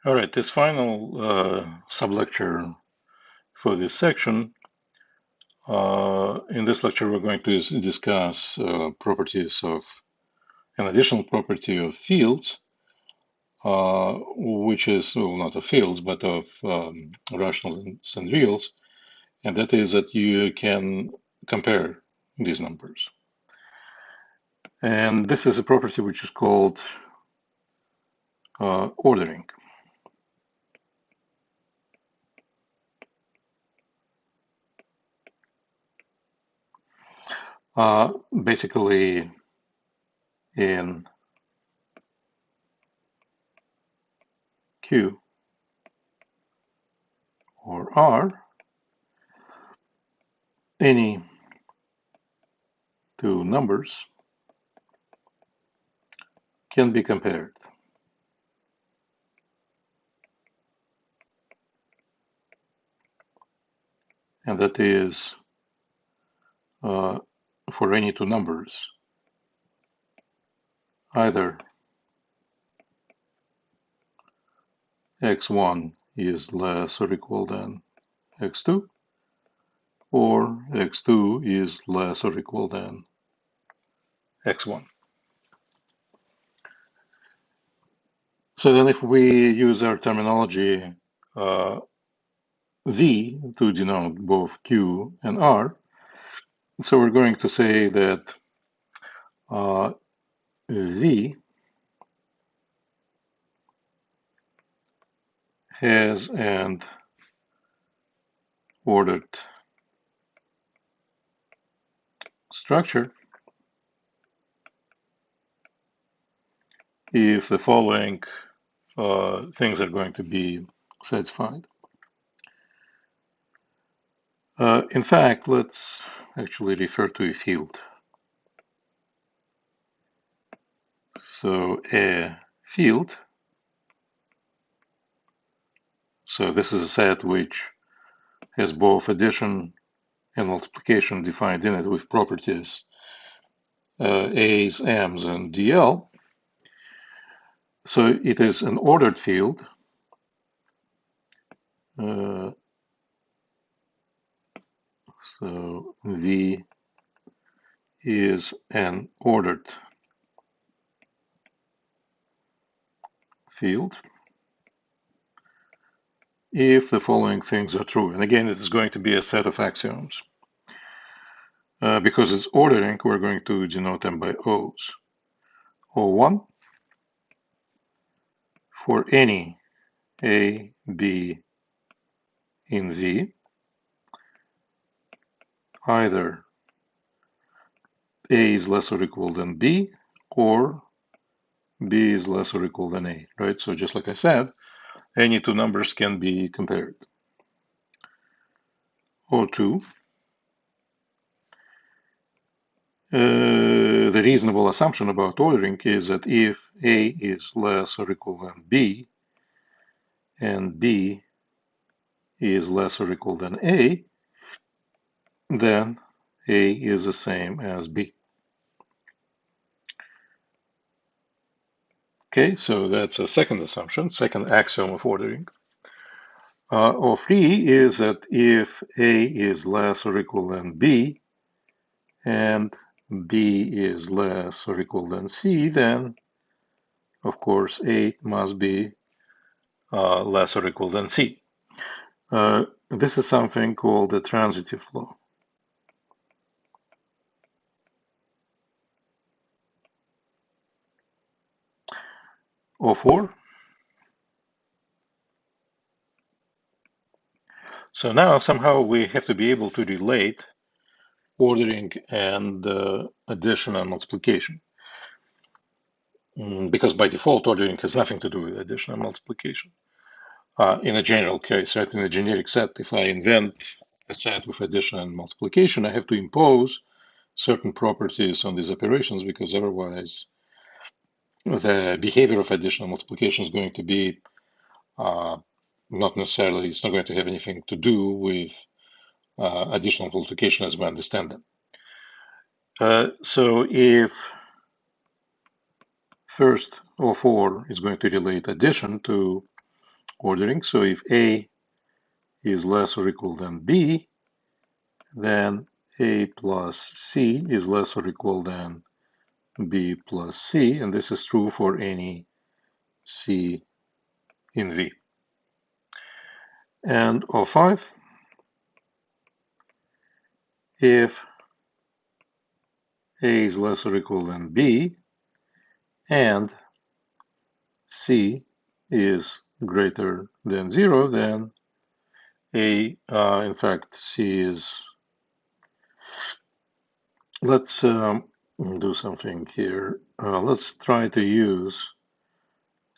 All right, this final sublecture for this section. In this lecture, we're going to discuss properties of an additional property of fields, which is, well, not of fields, but of rationals and reals, and that is that you can compare these numbers. And this is a property which is called ordering. Basically, in Q or R, any two numbers can be compared. And that is for any two numbers, either x1 is less or equal than x2, or x2 is less or equal than x1. So then if we use our terminology V to denote both Q and R, so we're going to say that V has an ordered structure if the following things are going to be satisfied. In fact, let's actually refer to a field. So a field, so this is a set which has both addition and multiplication defined in it with properties A's, M's, and DL. So it is an ordered field. So V is an ordered field if the following things are true. And again, it is going to be a set of axioms. Because it's ordering, we're going to denote them by O's. O1 for any A, B in V, either A is less or equal than B, or B is less or equal than A, right? So just like I said, any two numbers can be compared. O2, the reasonable assumption about ordering is that if A is less or equal than B, and B is less or equal than A, then A is the same as B. Okay, so that's a second assumption, second axiom of ordering. O3 is that if A is less or equal than B, and B is less or equal than C, then of course A must be less or equal than C. This is something called the transitive law. O4. So now somehow we have to be able to relate ordering and addition and multiplication. Because by default, ordering has nothing to do with addition and multiplication. In a general case, right? In a generic set, if I invent a set with addition and multiplication, I have to impose certain properties on these operations because otherwise the behavior of addition and multiplication is going to be not necessarily, it's not going to have anything to do with additional multiplication as we understand them. So if first O4 is going to relate addition to ordering. So if A is less or equal than B, then A plus C is less or equal than B plus C, and this is true for any C in V. And O5, if A is less or equal than B and C is greater than 0, then in fact, C is, let's do something here. Let's try to use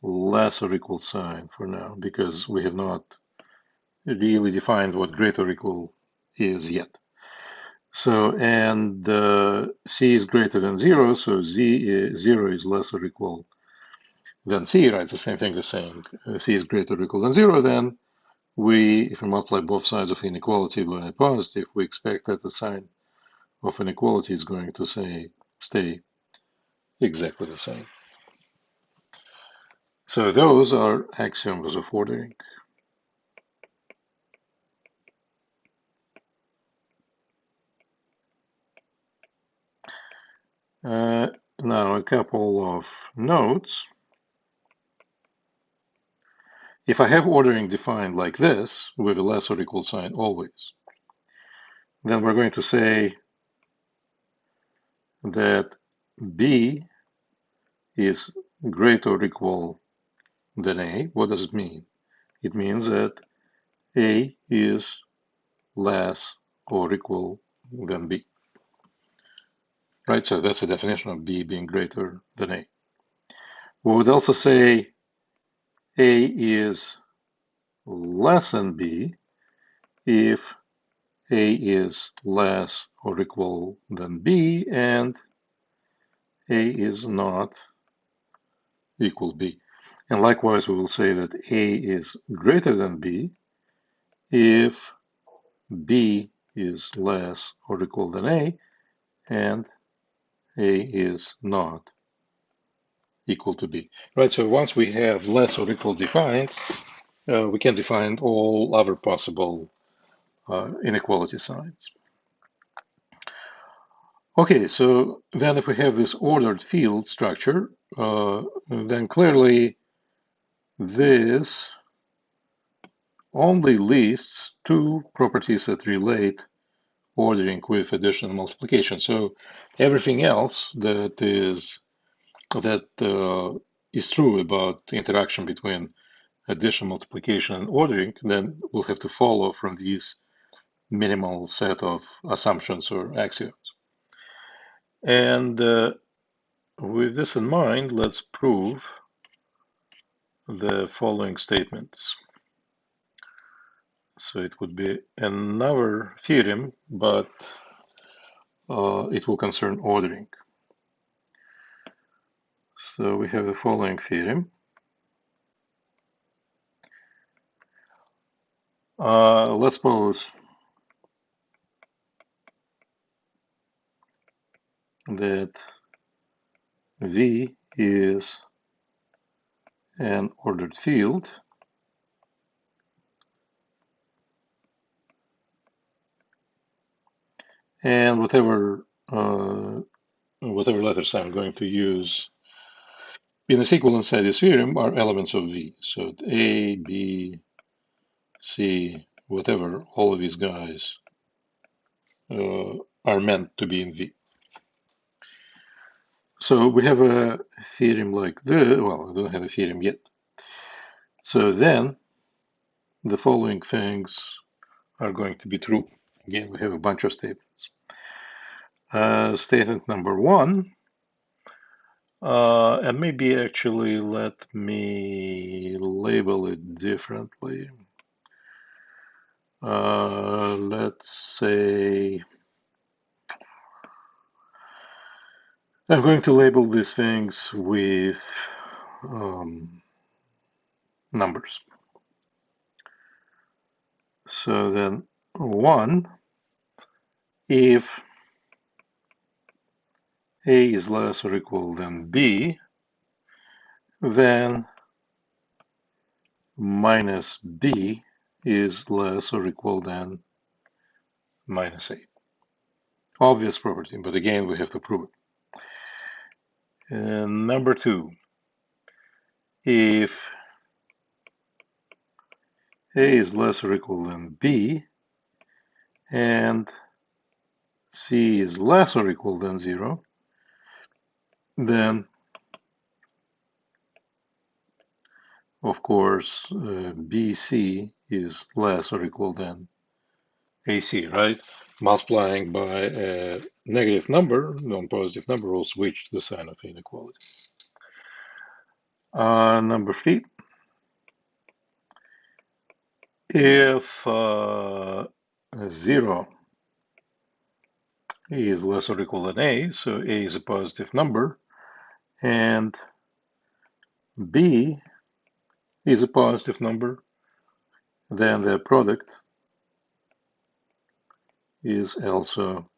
less or equal sign for now, because we have not really defined what greater or equal is yet. So, and C is greater than 0, so 0 is less or equal than C, right? It's the same thing as saying C is greater or equal than 0, then if we multiply both sides of inequality by a positive, we expect that the sign of inequality is going to stay exactly the same. So those are axioms of ordering. Now a couple of notes. If I have ordering defined like this, with a less or equal sign always, then we're going to say that B is greater or equal than A. What does it mean? It means that A is less or equal than B. Right, so that's the definition of B being greater than A. We would also say A is less than B if A is less or equal than B and A is not equal B. And likewise, we will say that A is greater than B if B is less or equal than A and A is not equal to B. Right, so once we have less or equal defined, we can define all other possible inequality signs. Okay, so then if we have this ordered field structure, then clearly this only lists two properties that relate ordering with addition and multiplication. So everything else that is true about the interaction between addition, multiplication, and ordering, then we'll have to follow from these minimal set of assumptions or axioms. And with this in mind, let's prove the following statements. So it would be another theorem, but it will concern ordering. So we have the following theorem. Let's suppose that V is an ordered field and whatever letters I'm going to use in the equivalence inside this theorem are elements of V. So A, B, C, whatever, all of these guys are meant to be in V. So we have a theorem like this. Well, I don't have a theorem yet. So then the following things are going to be true. Again, we have a bunch of statements. Statement number one, and maybe actually let me label it differently. Let's say I'm going to label these things with numbers. So then one, if A is less or equal than B, then minus B is less or equal than minus A. Obvious property, but again, we have to prove it. And number 2, if A is less or equal than B and C is less or equal than 0, then of course BC is less or equal than AC, right? Multiplying by a negative number, non-positive number, will switch the sign of inequality. Number 3, if 0 is less or equal than A, so A is a positive number, and B is a positive number, then the product is also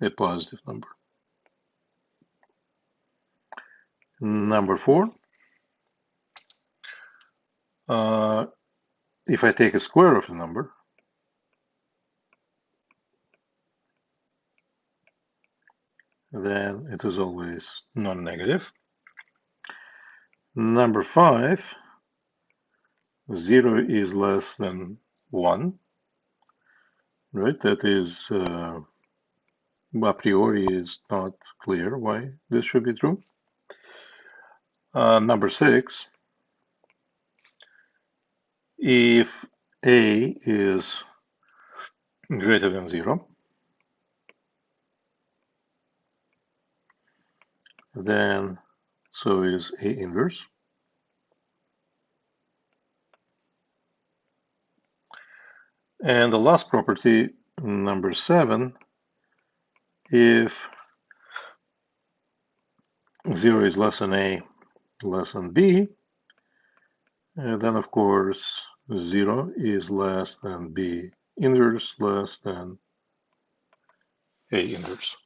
a positive number. Number 4, if I take a square of a number, then it is always non-negative. Number 5, 0 is less than 1, right? That is, a priori is not clear why this should be true. Number 6, if A is greater than 0, then so is A inverse. And the last property, number 7, if 0 is less than A, less than B, then of course 0 is less than B inverse, less than A inverse.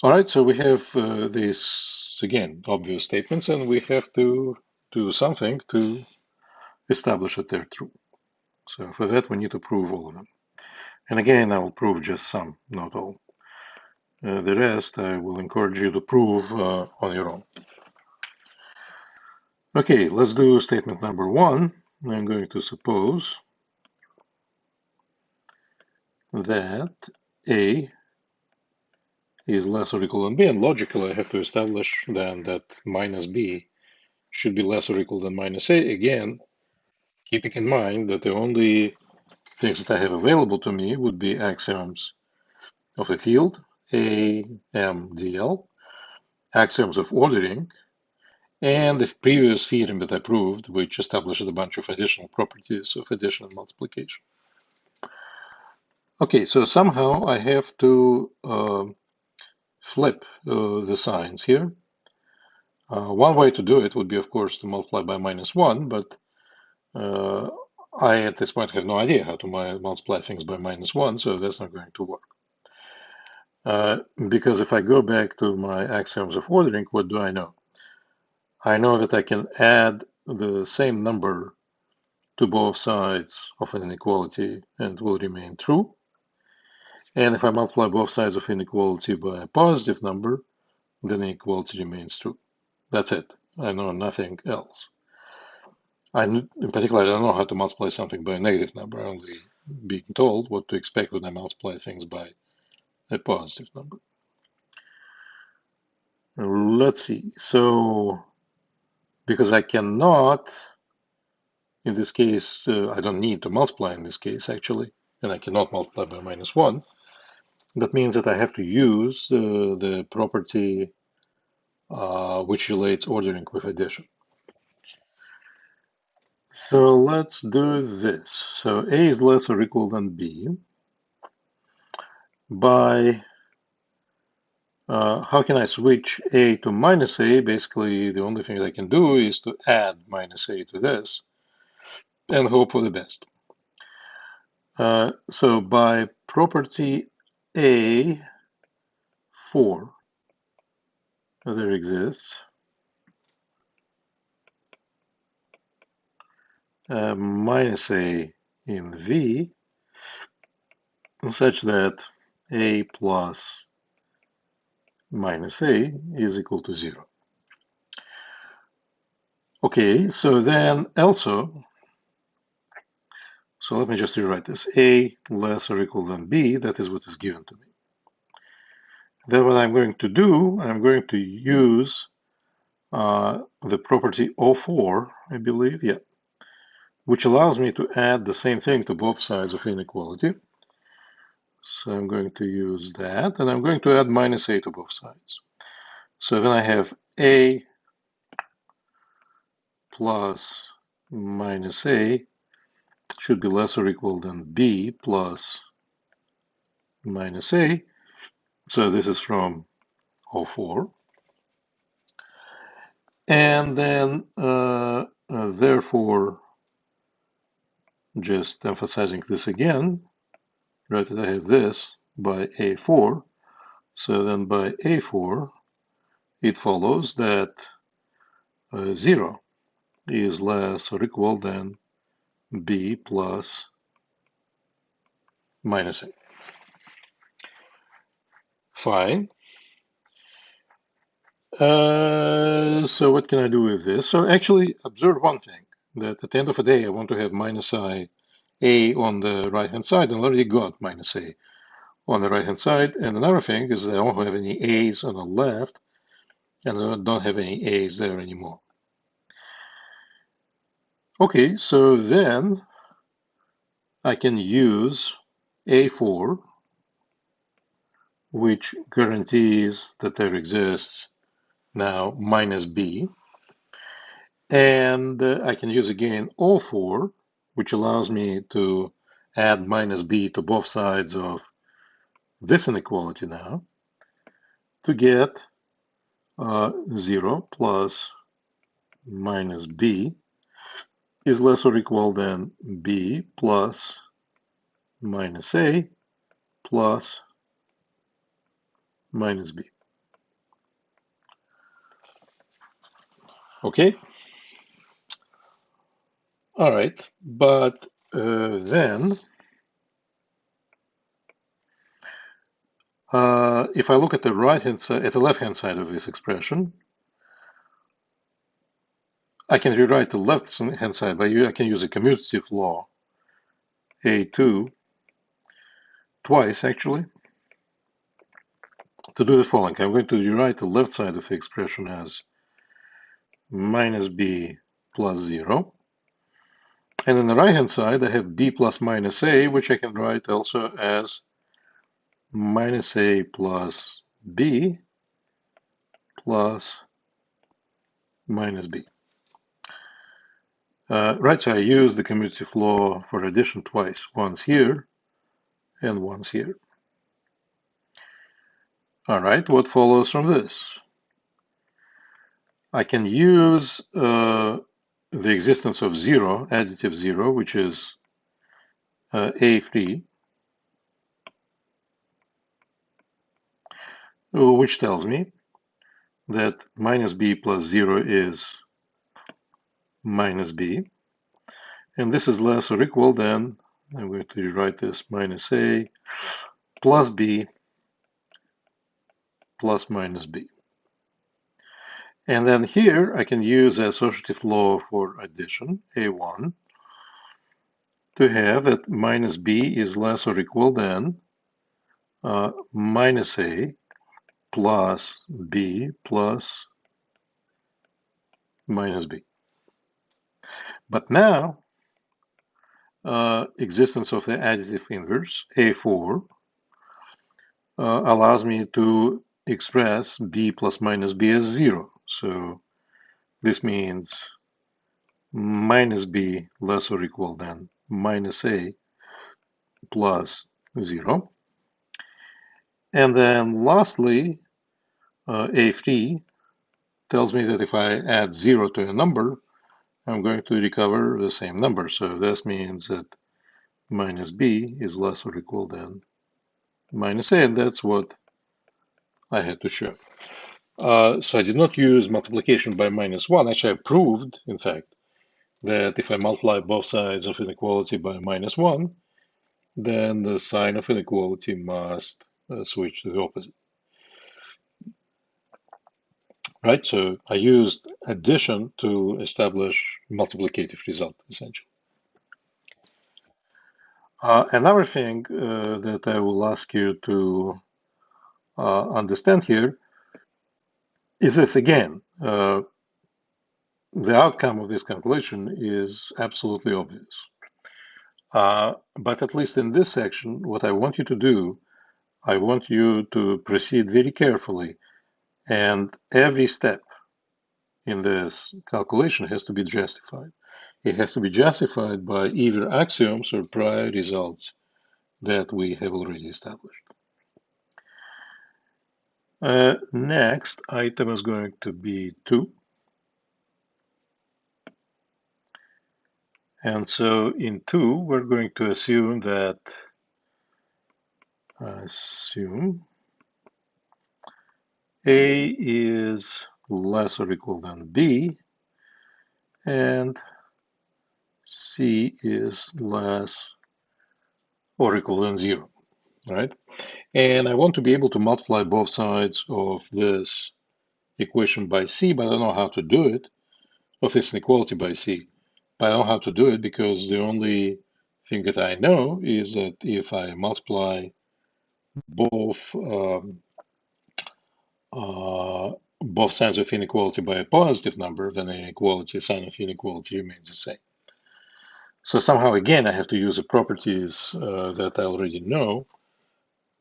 All right, so we have these, again, obvious statements, and we have to do something to establish that they're true. So for that, we need to prove all of them. And again, I will prove just some, not all. The rest, I will encourage you to prove on your own. Okay, let's do statement number 1. I'm going to suppose that A is less or equal than B, and logically I have to establish then that minus B should be less or equal than minus A, again, keeping in mind that the only things that I have available to me would be axioms of a field, A, M, DL, axioms of ordering, and the previous theorem that I proved, which established a bunch of additional properties of addition and multiplication. Okay, so somehow I have to flip the signs here. One way to do it would be, of course, to multiply by minus 1, but I at this point have no idea how to multiply things by minus 1, so that's not going to work. Because if I go back to my axioms of ordering, what do I know? I know that I can add the same number to both sides of an inequality and it will remain true. And if I multiply both sides of inequality by a positive number, then the inequality remains true. That's it. I know nothing else. In particular, I don't know how to multiply something by a negative number. I'm only being told what to expect when I multiply things by a positive number. Let's see. So, because I cannot, in this case, I don't need to multiply in this case, actually, and I cannot multiply by minus 1. That means that I have to use the property which relates ordering with addition. So let's do this. So A is less or equal than B by, how can I switch A to minus A? Basically, the only thing I can do is to add minus A to this and hope for the best. So by property A4, there exists minus a in V such that a plus minus a is equal to 0. Okay, so then also, so let me just rewrite this. A less or equal than B, that is what is given to me. Then what I'm going to do, I'm going to use the property O4, I believe, yeah, which allows me to add the same thing to both sides of inequality. So I'm going to use that, and I'm going to add minus a to both sides. So then I have a plus minus a should be less or equal than b plus minus a. So this is from O4. And then, therefore, just emphasizing this again, right, that I have this by A4. So then by A4, it follows that 0 is less or equal than b plus minus a. Fine. So what can I do with this? So actually observe one thing, that at the end of the day, I want to have minus a on the right-hand side, and I already got minus a on the right-hand side. And another thing is that I don't have any a's on the left, and I don't have any a's there anymore. Okay, so then I can use A4, which guarantees that there exists now minus b. And I can use again O4, which allows me to add minus b to both sides of this inequality now to get 0 plus minus b is less or equal than b plus minus a plus minus b. Okay? All right, but then if I look at the right-hand side, at the left-hand side of this expression, I can rewrite the left-hand side by I can use a commutative law, A2, twice actually, to do the following. I'm going to rewrite the left side of the expression as minus b plus 0. And on the right-hand side, I have b plus minus a, which I can write also as minus a plus b plus minus b. Right, so I use the commutative law for addition twice, once here and once here. All right, what follows from this? I can use the existence of 0, additive 0, which is A3, which tells me that minus b plus 0 is minus b. And this is less or equal than, I'm going to rewrite this, minus a plus b plus minus b. And then here I can use the associative law for addition, A1, to have that minus b is less or equal than minus a plus b plus minus b. But now, existence of the additive inverse, A4, allows me to express b plus minus b as 0. So this means minus b less or equal than minus a plus 0. And then lastly, A3 tells me that if I add 0 to a number, I'm going to recover the same number. So this means that minus b is less or equal than minus a, and that's what I had to show. So I did not use multiplication by -1. Actually, I proved, in fact, that if I multiply both sides of inequality by -1, then the sign of inequality must switch to the opposite. Right? So I used addition to establish multiplicative result, essentially. Another thing that I will ask you to understand here is this again. The outcome of this calculation is absolutely obvious. But at least in this section, what I want you to do, I want you to proceed very carefully, and every step in this calculation has to be justified. It has to be justified by either axioms or prior results that we have already established. Next item is going to be 2. And so in 2, we're going to assume that A is less or equal than B, and C is less or equal than 0, right? And I want to be able to multiply both sides of this equation by C, but I don't know how to do it, of this inequality by C. But I don't know how to do it because the only thing that I know is that if I multiply both both sides of inequality by a positive number, then the inequality, sign of inequality remains the same. So somehow, again, I have to use the properties that I already know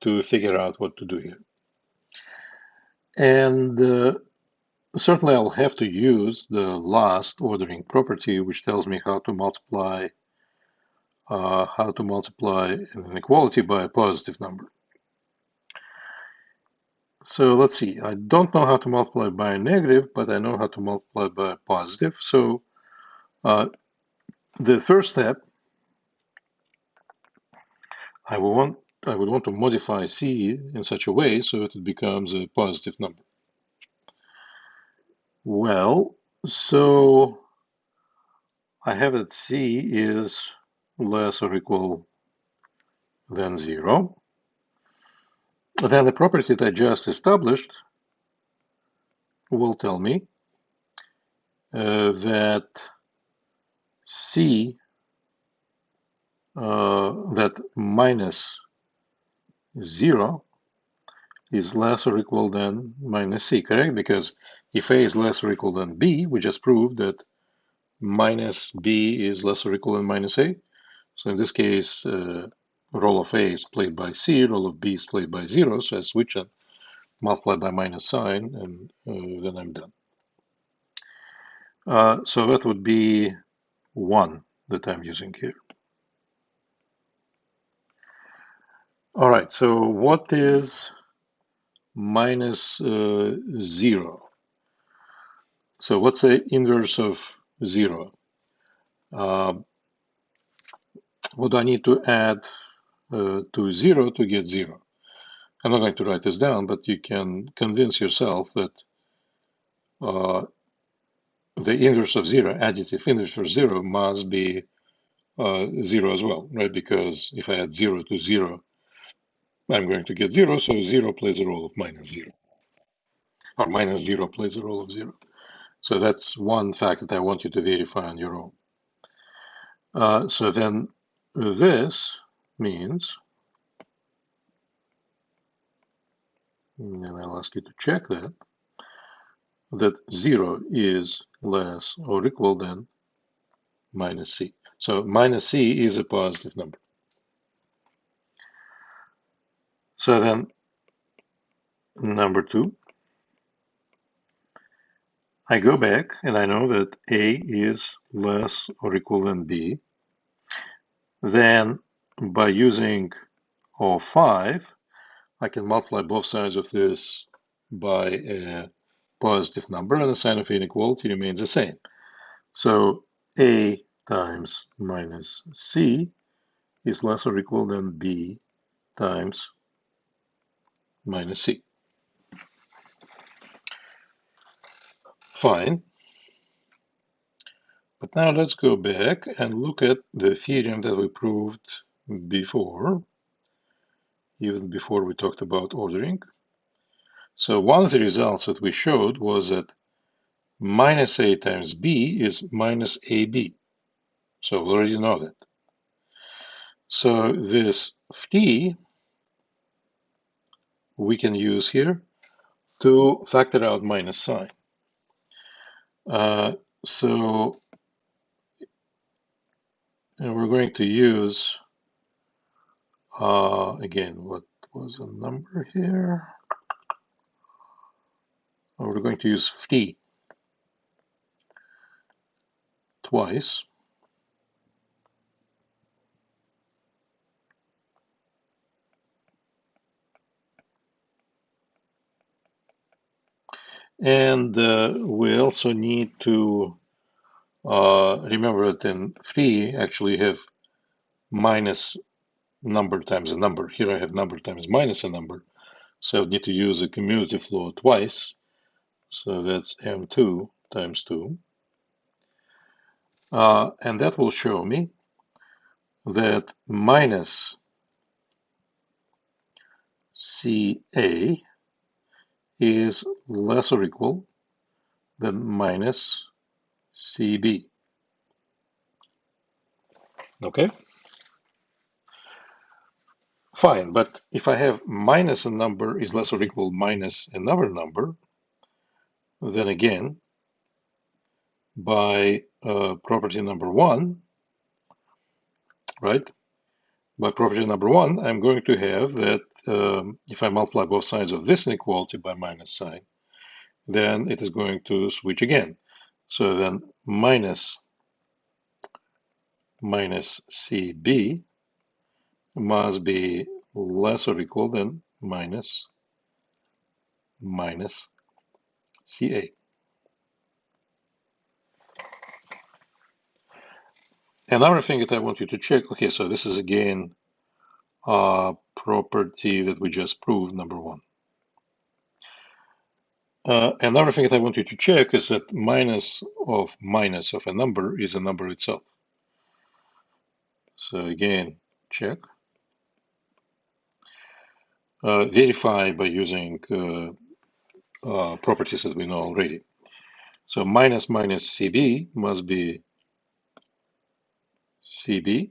to figure out what to do here. And certainly I'll have to use the last ordering property, which tells me how to multiply an inequality by a positive number. So let's see, I don't know how to multiply by a negative, but I know how to multiply by a positive. So the first step, I would want to modify C in such a way so that it becomes a positive number. Well, so I have that C is less or equal than 0. Then the property that I just established will tell me that C, that minus 0 is less or equal than minus C, correct? Because if A is less or equal than B, we just proved that minus B is less or equal than minus A. So in this case, role of A is played by C, role of B is played by 0. So I switch and multiply by minus sign, and then I'm done. So that would be 1 that I'm using here. All right, so what is minus 0? So what's the inverse of 0? What do I need to add to 0 to get 0? I'm not going to write this down, but you can convince yourself that the inverse of 0, additive inverse for 0, must be 0 as well, right? Because if I add 0 to 0, I'm going to get 0, so 0 plays a role of minus 0. Or minus 0 plays a role of 0. So that's one fact that I want you to verify on your own. So then this means, and I'll ask you to check that 0 is less or equal than minus C. So minus C is a positive number. So then number 2, I go back and I know that A is less or equal than B. Then by using O5, I can multiply both sides of this by a positive number, and the sign of inequality remains the same. So A times minus C is less or equal than B times minus C. Fine. But now let's go back and look at the theorem that we proved before, even before we talked about ordering. So one of the results that we showed was that minus a times b is minus ab. So we already know that. So this phi we can use here to factor out minus sign. So we're going to use, again, what was a number here? We're going to use phi twice. And we also need to remember that in phi actually have minus number times a number. Here I have number times minus a number. So I need to use a commutative law twice. So that's m2 times 2. And that will show me that minus CA is less or equal than minus CB. Okay? Fine, but if I have minus a number is less or equal minus another number, then again, by property number one, right? By property number one, I'm going to have that if I multiply both sides of this inequality by minus sign, then it is going to switch again. So then minus CB must be less or equal than minus CA. Another thing that I want you to check, okay, so this is again property that we just proved, number one. Another thing that I want you to check is that minus of a number is a number itself. So again, check. Verify by using properties that we know already. So minus CB must be CB,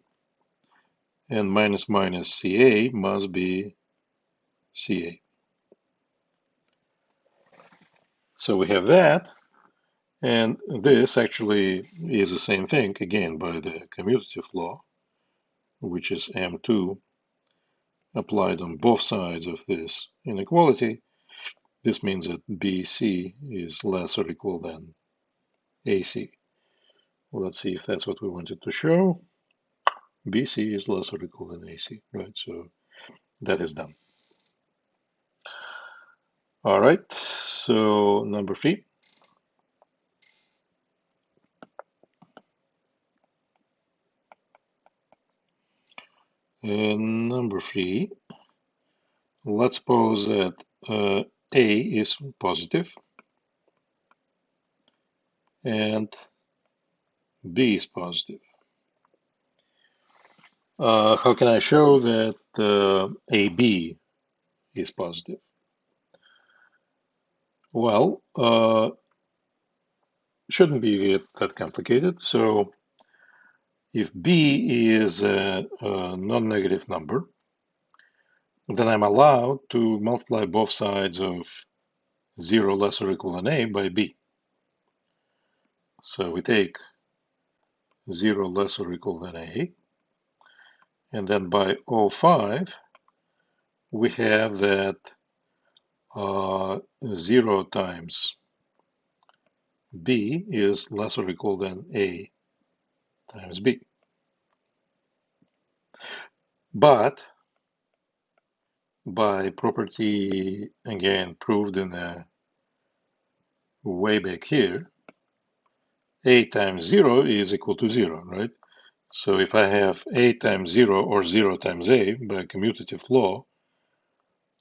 and minus CA must be CA. So we have that, and this actually is the same thing, again, by the commutative law, which is M2 applied on both sides of this inequality. This means that BC is less or equal than AC. Well, let's see if that's what we wanted to show. BC is less or equal than AC, right? So that is done. All right, so number 3. Number 3, let's suppose that A is positive and B is positive. How can I show that AB is positive? Well, shouldn't be that complicated. So if B is a non-negative number, then I'm allowed to multiply both sides of 0 less or equal than A by B. So we take 0 less or equal than A, and then by 0.5, we have that 0 times B is less or equal than A times B. But by property, again, proved in the way back here, A times 0 is equal to 0, right? So if I have A times 0 or 0 times A by commutative law,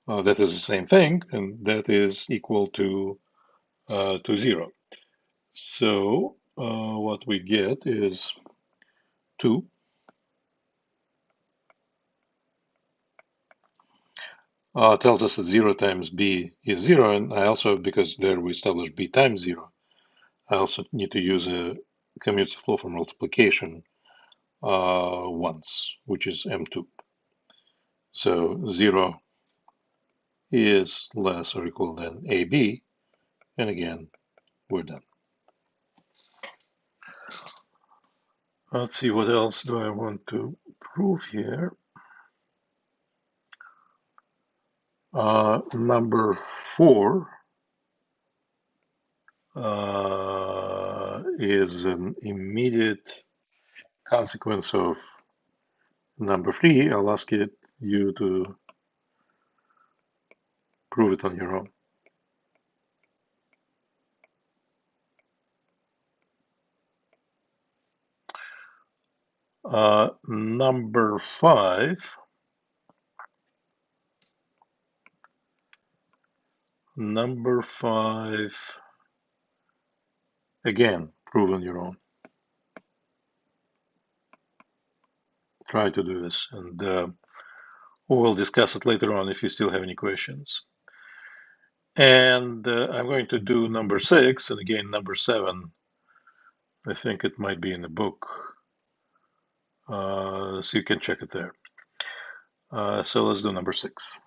that is the same thing, and that is equal to 0. So what we get is 2. Tells us that 0 times b is 0, and I also, because there we established b times 0, I also need to use a commutative law for multiplication once, which is m2. So 0 is less or equal than ab, and again, we're done. Let's see, what else do I want to prove here? Number 4 is an immediate consequence of number 3. I'll ask you to prove it on your own. Number 5. Number 5, again, prove on your own. Try to do this, and we'll discuss it later on if you still have any questions. And I'm going to do number 6, and again, number 7. I think it might be in the book, so you can check it there. So let's do number 6.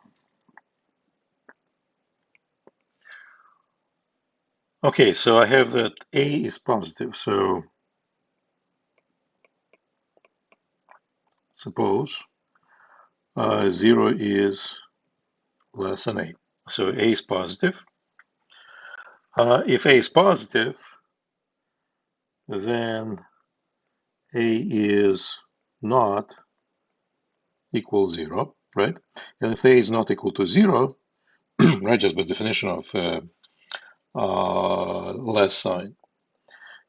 Okay, so I have that A is positive, so suppose 0 is less than A. So A is positive. If A is positive, then A is not equal 0, right? And if A is not equal to 0, right, just by definition of less sign,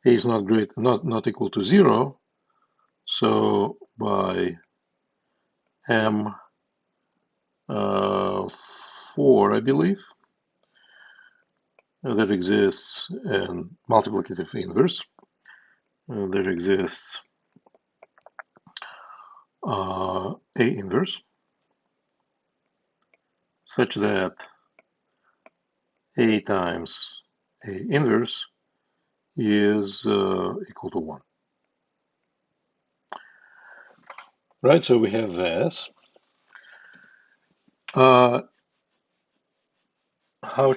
A is not equal to 0, so by M4, I believe, there exists a multiplicative inverse. There exists A inverse such that A times A inverse is equal to 1. Right, so we have this. How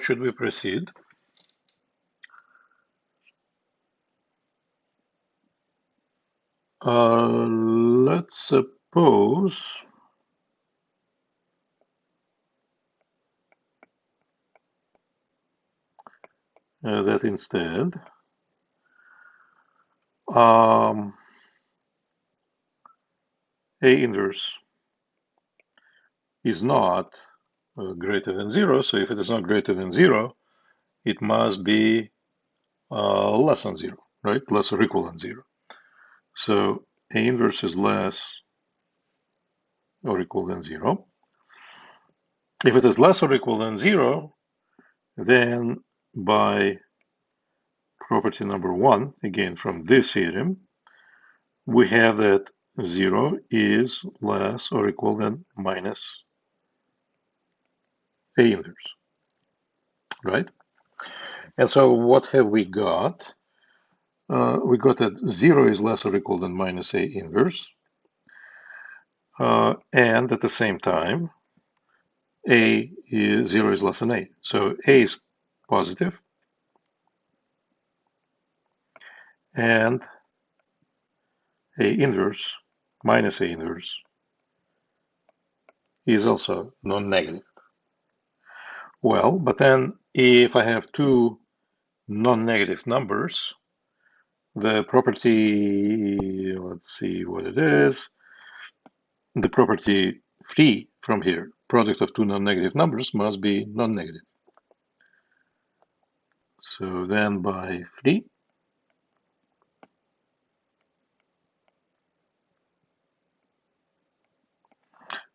should we proceed? Let's suppose that instead A inverse is not greater than 0. So if it is not greater than 0, it must be less than 0, right? Less or equal than 0. So A inverse is less or equal than 0. If it is less or equal than 0, then by property number 1, again from this theorem, we have that 0 is less or equal than minus A inverse, right? And so what have we got? We got that 0 is less or equal than minus A inverse. And at the same time, 0 is less than A. So A is positive, and A inverse minus A inverse is also non-negative. Well, but then if I have two non-negative numbers, the property, let's see what it is, the property phi from here, product of two non-negative numbers, must be non-negative. So then by phi,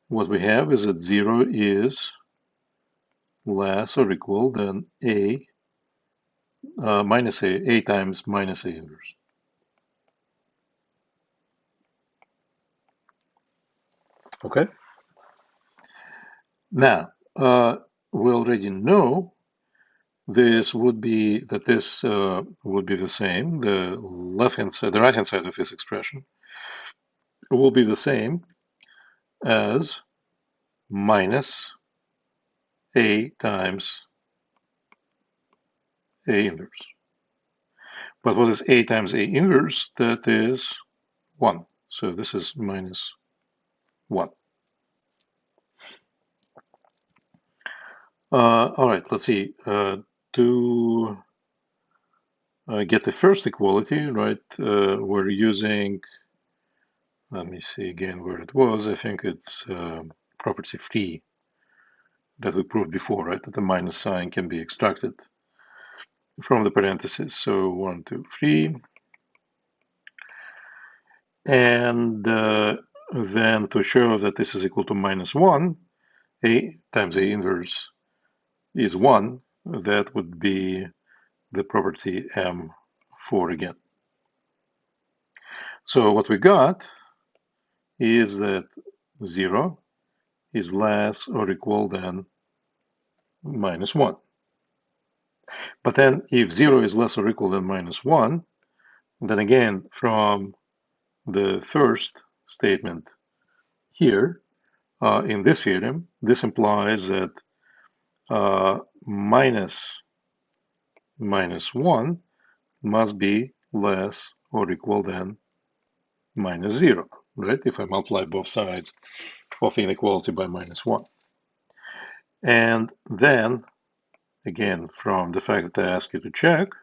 what we have is that 0 is less or equal than A minus a times minus a inverse. Okay. Now, we already know this would be that this would be the same. The left-hand side, the right-hand side of this expression will be the same as minus a times a inverse. But what is a times a inverse? That is 1. So this is minus 1. All right, let's see. To get the first equality, right, we're using, let me see again where it was. I think it's property 3 that we proved before, right, that the minus sign can be extracted from the parentheses. So 1, 2, 3. And then to show that this is equal to minus 1, a times a inverse is 1. That would be the property M4 again. So what we got is that 0 is less or equal than minus 1. But then if 0 is less or equal than minus 1, then again from the first statement here in this theorem, this implies that minus 1 must be less or equal than minus 0, right? If I multiply both sides of the inequality by minus 1. And then, again, from the fact that I ask you to check,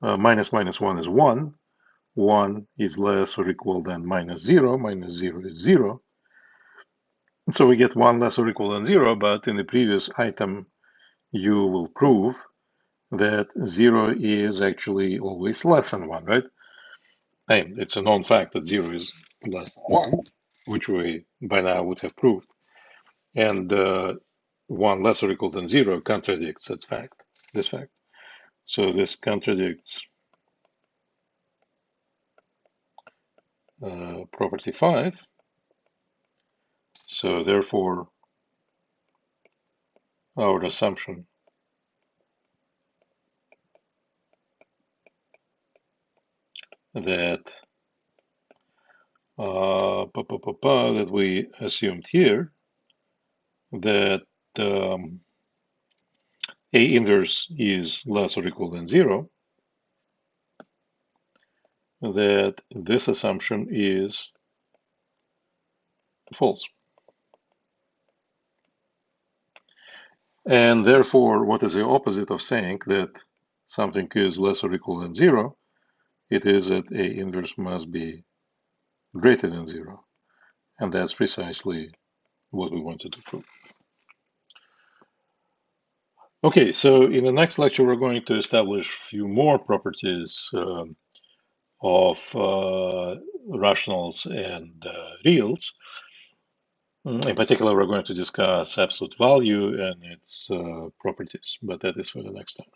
minus 1 is 1. 1 is less or equal than minus 0. Minus 0 is 0. And so we get 1 less or equal than 0, but in the previous item, you will prove that 0 is actually always less than 1, right? And it's a known fact that 0 is less than 1, which we by now would have proved. And 1 less or equal than 0 contradicts this fact. So this contradicts property 5. So therefore, our assumption that that we assumed here, that A inverse is less or equal than 0, that this assumption is false. And therefore, what is the opposite of saying that something is less or equal than 0? It is that A inverse must be greater than 0. And that's precisely what we wanted to prove. Okay, so in the next lecture, we're going to establish a few more properties of rationals and reals. In particular, we're going to discuss absolute value and its properties, but that is for the next time.